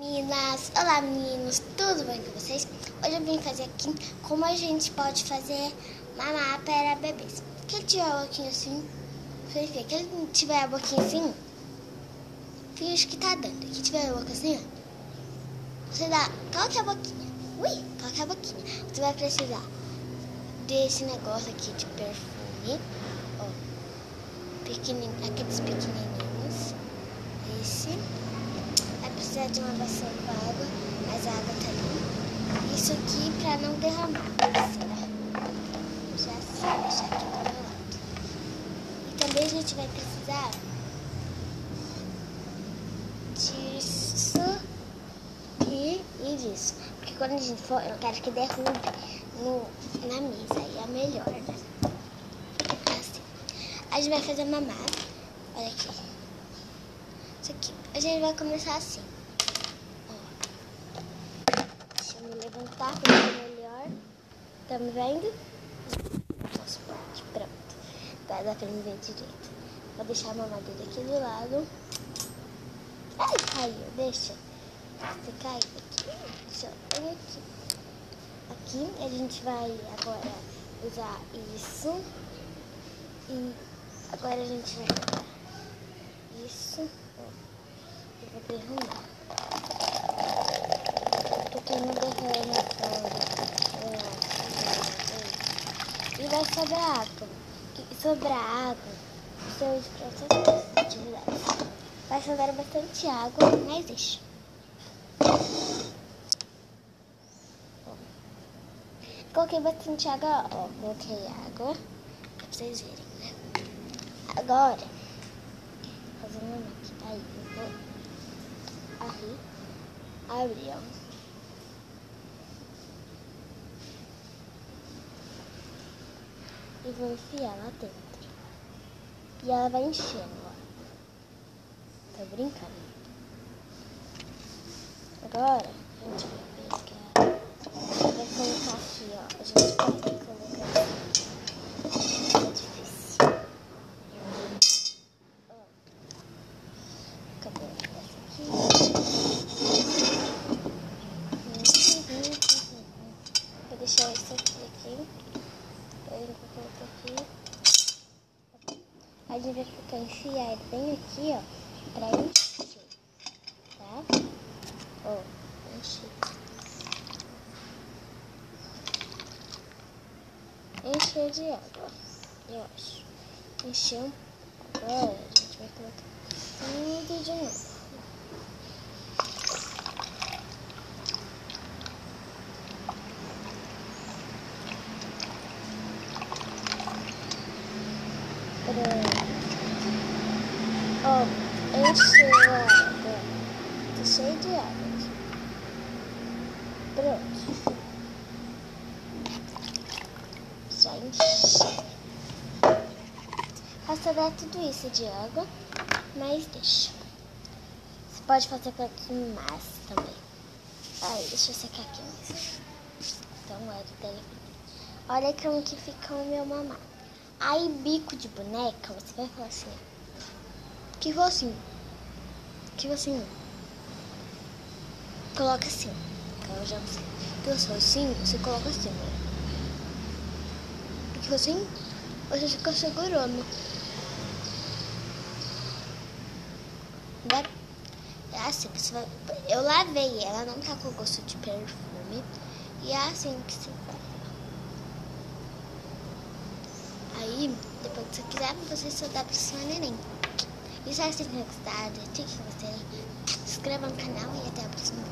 Meninas, olá meninos, tudo bem com vocês? Hoje eu vim fazer aqui como a gente pode fazer mamar para bebês. Quem tiver a boquinha assim, quem tiver a boquinha assim, finge que tá dando. Quem tiver a boca assim, ó, você dá, coloca a boquinha. Coloca a boquinha. Você vai precisar desse negócio aqui de perfume, ó, aqueles pequenininhos, esse. Vai precisar de uma bacia com água, mas a água tá ali. Isso aqui pra não derramar. Já sei, deixar aqui do meu lado. E também a gente vai precisar disso e disso. Porque quando a gente for, eu não quero que derrube na mesa. Aí é melhor, né? Assim. A gente vai fazer mamar. Olha aqui. Isso aqui. A gente vai começar assim. Ó. Deixa eu me levantar para ver melhor. Estamos vendo? Nossa, pronto. Agora dá para me ver direito. Vou deixar a mamadeira aqui do lado. Ai, caiu. Deixa. Você caiu aqui. Deixa eu ver aqui. Aqui a gente vai agora usar isso. E agora a gente vai usar isso. Eu vou derramar. Porque não derrama e vai sobrar água. E sobrar água, você usa para outras atividades. Vai sobrar bastante água, mas deixa. Coloquei bastante água, ó. Coloquei água pra vocês verem, né? Agora, fazer uma aqui. Aí, eu vou abrir, ó. E vou enfiar lá dentro. E ela vai enchendo, ó. Tô brincando. Agora, a gente vai pegar. Vai colocar aqui, ó. A gente vai colocar aqui. É difícil. Ó. Cadê essa aqui? Vou deixar isso aqui. Eu vou colocar aqui. A gente vai ficar enfiar bem aqui, ó, pra encher, tá? Ó, encher. Encher de água, eu acho. Encheu. Agora a gente vai colocar tudo de novo. Ó, encheu a água. Tá cheio de água aqui. Pronto. Já encheu. Faça dar tudo isso de água, mas deixa. Você pode fazer com massa também. Aí, deixa eu secar aqui mesmo. Então, olha o telefone. Olha como que fica o meu mamar. Aí, bico de boneca, você vai falar assim, ó. Que focinho. Coloca assim. Eu já sei. Que focinho, você coloca assim, né? Que focinho, você fica segurando. É assim que você vai. Eu lavei ela, não tá com gosto de perfume. E é assim que você faz. Aí, depois que você quiser, você só dá pra sua neném. E se vocês tenham gostado, deixe o gostei, se inscreva no canal e até a próxima.